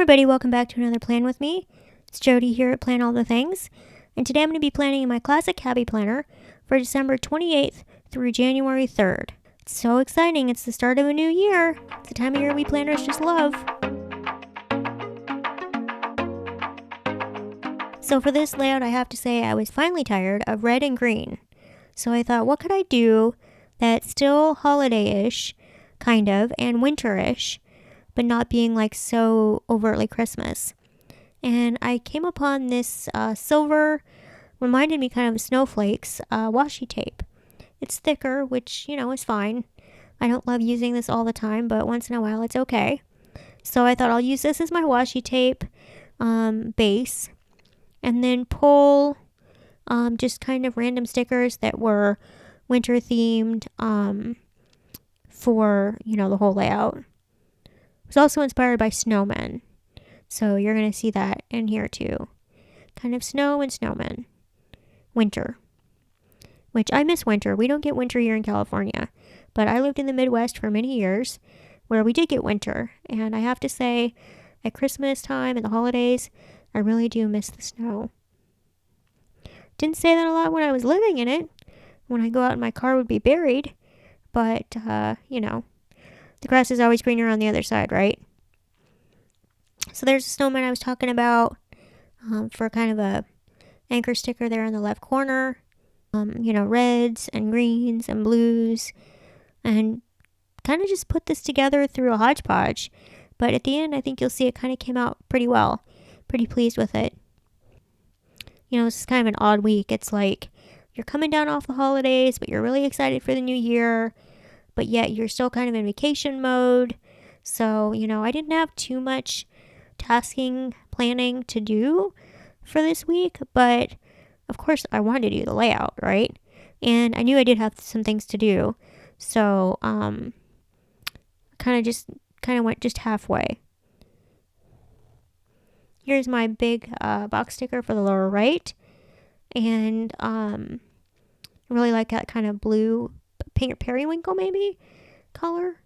everybody, welcome back to another plan with me. It's Jody here at Plan All the Things, and today I'm going to be planning my classic Cabby planner for December 28th through January 3rd. It's so exciting, it's the start of a new year. It's the time of year we planners just love. So for this layout, I have to say I was finally tired of red and green. So I thought, what could I do that's still holiday-ish, kind of, and winter-ish, but not being like so overtly Christmas. And I came upon this silver, reminded me kind of snowflakes, washi tape. It's thicker, which, is fine. I don't love using this all the time, but once in a while it's okay. So I thought I'll use this as my washi tape base, and then pull just kind of random stickers that were winter themed for, the whole layout. It was also inspired by Snowmen. So you're going to see that in here too. Kind of snow and snowmen. Winter. Which I miss winter. We don't get winter here in California. But I lived in the Midwest for many years where we did get winter. And I have to say, at Christmas time and the holidays, I really do miss the snow. Didn't say that a lot when I was living in it. When I go out and my car would be buried. But, the grass is always greener on the other side, right? So there's a snowman I was talking about for kind of a anchor sticker there in the left corner. Reds and greens and blues. And kind of just put this together through a hodgepodge. But at the end, I think you'll see it kind of came out pretty well. Pretty pleased with it. This is kind of an odd week. It's like you're coming down off the holidays, but you're really excited for the new year. But yet you're still kind of in vacation mode. So, I didn't have too much planning to do for this week. But, of course, I wanted to do the layout, right? And I knew I did have some things to do. So, kind of went just halfway. Here's my big box sticker for the lower right. And I really like that kind of blue periwinkle maybe color.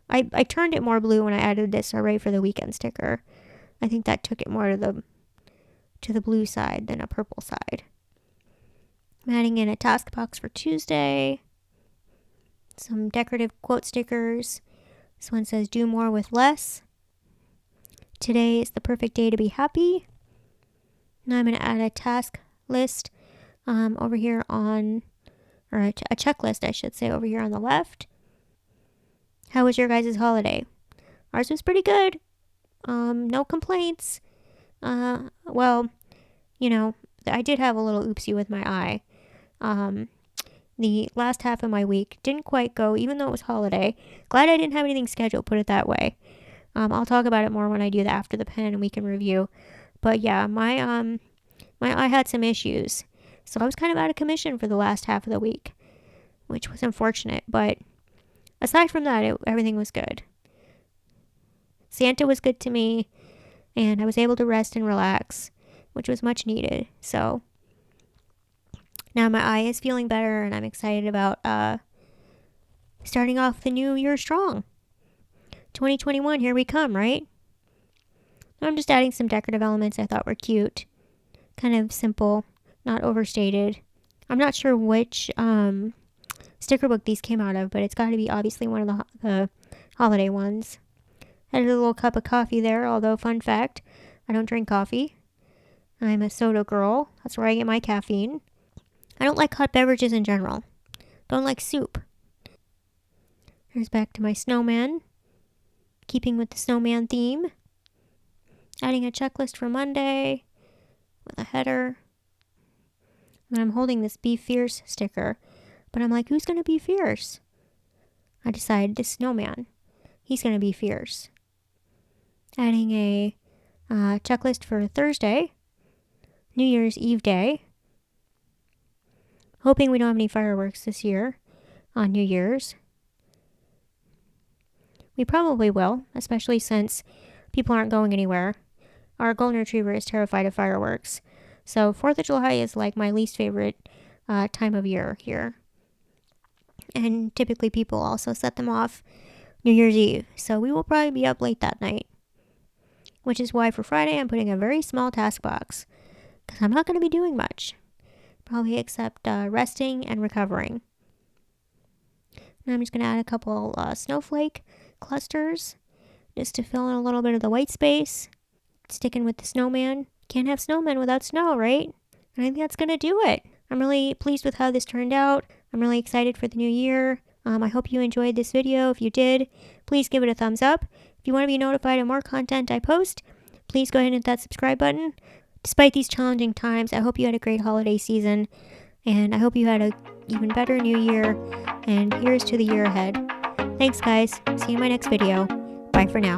I turned it more blue when I added this array for the weekend sticker. I think that took it more to the blue side than a purple side. I'm adding in a task box for Tuesday. Some decorative quote stickers. This one says, "Do more with less. Today is the perfect day to be happy." Now I'm going to add a task list over here or a checklist, I should say, over here on the left. How was your guys' holiday? Ours was pretty good. No complaints. I did have a little oopsie with my eye. The last half of my week didn't quite go, even though it was holiday. Glad I didn't have anything scheduled, put it that way. I'll talk about it more when I do the after the pen and we can review. But yeah, my eye had some issues. So I was kind of out of commission for the last half of the week, which was unfortunate. But aside from that, everything was good. Santa was good to me, and I was able to rest and relax, which was much needed. So now my eye is feeling better, and I'm excited about starting off the new year strong. 2021, here we come, right? I'm just adding some decorative elements I thought were cute. Kind of simple, not overstated. I'm not sure which sticker book these came out of, but it's got to be obviously one of the holiday ones. Added a little cup of coffee there, although fun fact, I don't drink coffee. I'm a soda girl. That's where I get my caffeine. I don't like hot beverages in general. Don't like soup. Here's back to my snowman. Keeping with the snowman theme. Adding a checklist for Monday with a header. And I'm holding this Be Fierce sticker. But I'm like, who's going to be fierce? I decided this snowman. He's going to be fierce. Adding a checklist for Thursday. New Year's Eve day. Hoping we don't have any fireworks this year on New Year's. We probably will, especially since people aren't going anywhere. Our golden retriever is terrified of fireworks. So 4th of July is like my least favorite time of year here. And typically people also set them off New Year's Eve. So we will probably be up late that night. which is why for Friday I'm putting a very small task box, because I'm not going to be doing much, probably except resting and recovering. Now I'm just going to add a couple snowflake clusters just to fill in a little bit of the white space. Sticking with the snowman. Can't have snowmen without snow, right? And I think that's going to do it. I'm really pleased with how this turned out. I'm really excited for the new year. I hope you enjoyed this video. If you did, please give it a thumbs up. If you want to be notified of more content I post, please go ahead and hit that subscribe button. Despite these challenging times, I hope you had a great holiday season, and I hope you had an even better new year, and here's to the year ahead. Thanks, guys. See you in my next video. Bye for now.